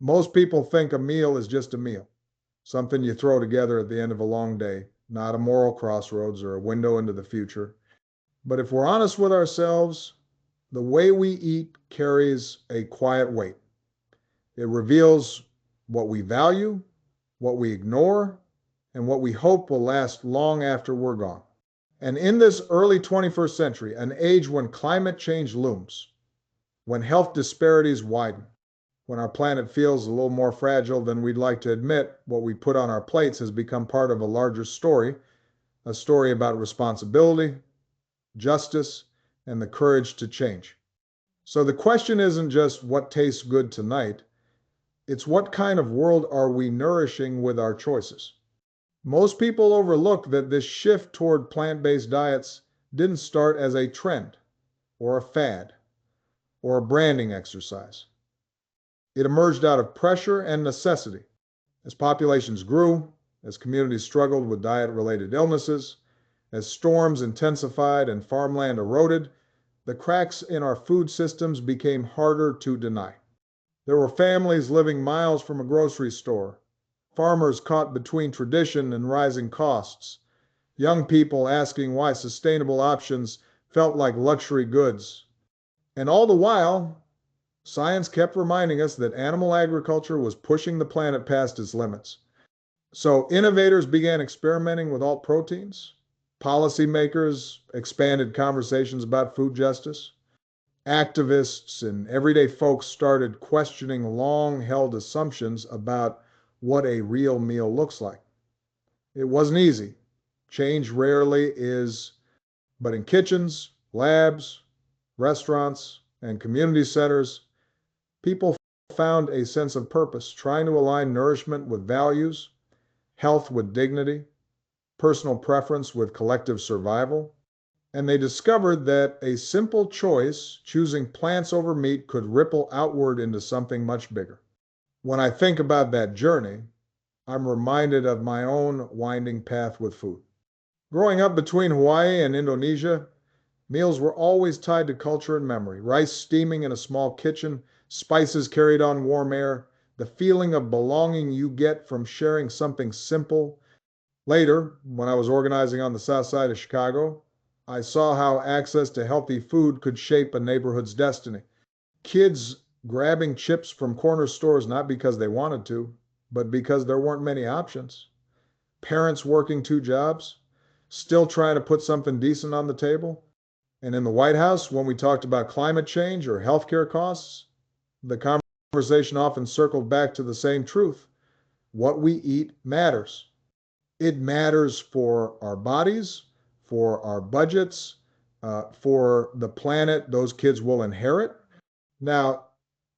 Most people think a meal is just a meal, something you throw together at the end of a long day, not a moral crossroads or a window into the future. But if we're honest with ourselves, the way we eat carries a quiet weight. It reveals what we value, what we ignore, and what we hope will last long after we're gone. And in this early 21st century, an age when climate change looms, when health disparities widen, when our planet feels a little more fragile than we'd like to admit, what we put on our plates has become part of a larger story, a story about responsibility, justice, and the courage to change. So the question isn't just what tastes good tonight, it's what kind of world are we nourishing with our choices? Most people overlook that this shift toward plant-based diets didn't start as a trend or a fad or a branding exercise. It emerged out of pressure and necessity. As populations grew, as communities struggled with diet-related illnesses, as storms intensified and farmland eroded, the cracks in our food systems became harder to deny. There were families living miles from a grocery store, farmers caught between tradition and rising costs, young people asking why sustainable options felt like luxury goods. And all the while, science kept reminding us that animal agriculture was pushing the planet past its limits. So innovators began experimenting with alt proteins. Policymakers expanded conversations about food justice. Activists and everyday folks started questioning long-held assumptions about what a real meal looks like. It wasn't easy. Change rarely is, but in kitchens, labs, restaurants, and community centers, people found a sense of purpose, trying to align nourishment with values, health with dignity, personal preference with collective survival. And they discovered that a simple choice, choosing plants over meat, could ripple outward into something much bigger. When I think about that journey, I'm reminded of my own winding path with food. Growing up between Hawaii and Indonesia, meals were always tied to culture and memory. Rice steaming in a small kitchen, spices carried on warm air, the feeling of belonging you get from sharing something simple. Later, when I was organizing on the south side of Chicago, I saw how access to healthy food could shape a neighborhood's destiny. Kids grabbing chips from corner stores not because they wanted to, but because there weren't many options. Parents working two jobs, still trying to put something decent on the table. And in the White House, when we talked about climate change or healthcare costs, the conversation often circled back to the same truth. What we eat matters. It matters for our bodies, for our budgets, for the planet those kids will inherit. Now,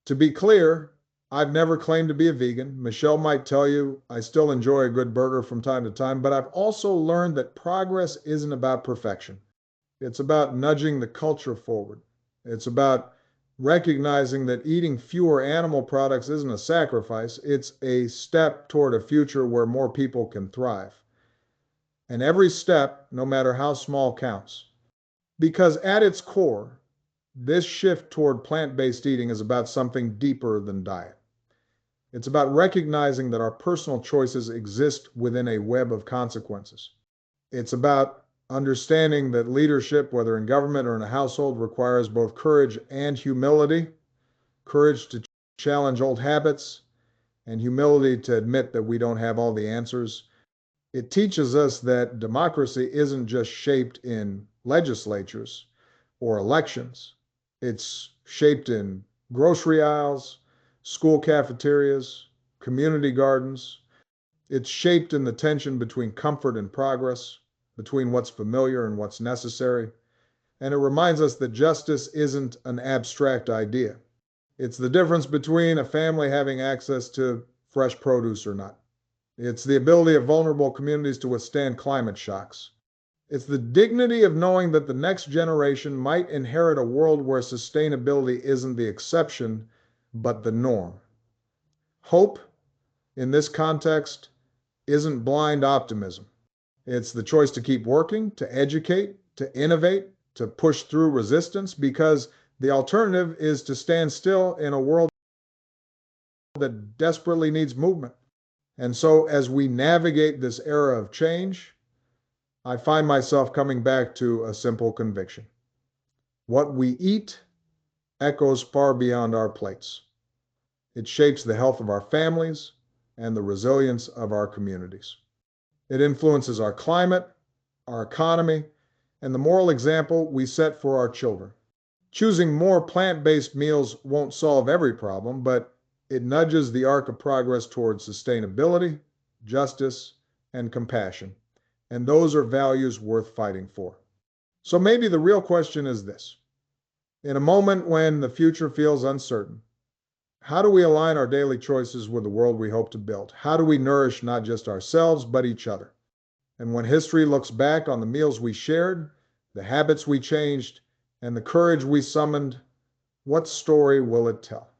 to be clear, I've never claimed to be a vegan. Michelle might tell you I still enjoy a good burger from time to time, but I've also learned that progress isn't about perfection. It's about nudging the culture forward. It's about recognizing that eating fewer animal products isn't a sacrifice, it's a step toward a future where more people can thrive. And every step, no matter how small, counts. Because at its core, this shift toward plant-based eating is about something deeper than diet. It's about recognizing that our personal choices exist within a web of consequences. It's about understanding that leadership, whether in government or in a household, requires both courage and humility, courage to challenge old habits, and humility to admit that we don't have all the answers. It teaches us that democracy isn't just shaped in legislatures or elections. It's shaped in grocery aisles, school cafeterias, community gardens. It's shaped in the tension between comfort and progress, between what's familiar and what's necessary. And it reminds us that justice isn't an abstract idea. It's the difference between a family having access to fresh produce or not. It's the ability of vulnerable communities to withstand climate shocks. It's the dignity of knowing that the next generation might inherit a world where sustainability isn't the exception, but the norm. Hope, in this context, isn't blind optimism. It's the choice to keep working, to educate, to innovate, to push through resistance, because the alternative is to stand still in a world that desperately needs movement. And so, as we navigate this era of change, I find myself coming back to a simple conviction. What we eat echoes far beyond our plates. It shapes the health of our families and the resilience of our communities. It influences our climate, our economy, and the moral example we set for our children. Choosing more plant-based meals won't solve every problem, but it nudges the arc of progress towards sustainability, justice, and compassion. And those are values worth fighting for. So maybe the real question is this. In a moment when the future feels uncertain, how do we align our daily choices with the world we hope to build? How do we nourish not just ourselves, but each other? And when history looks back on the meals we shared, the habits we changed, and the courage we summoned, what story will it tell?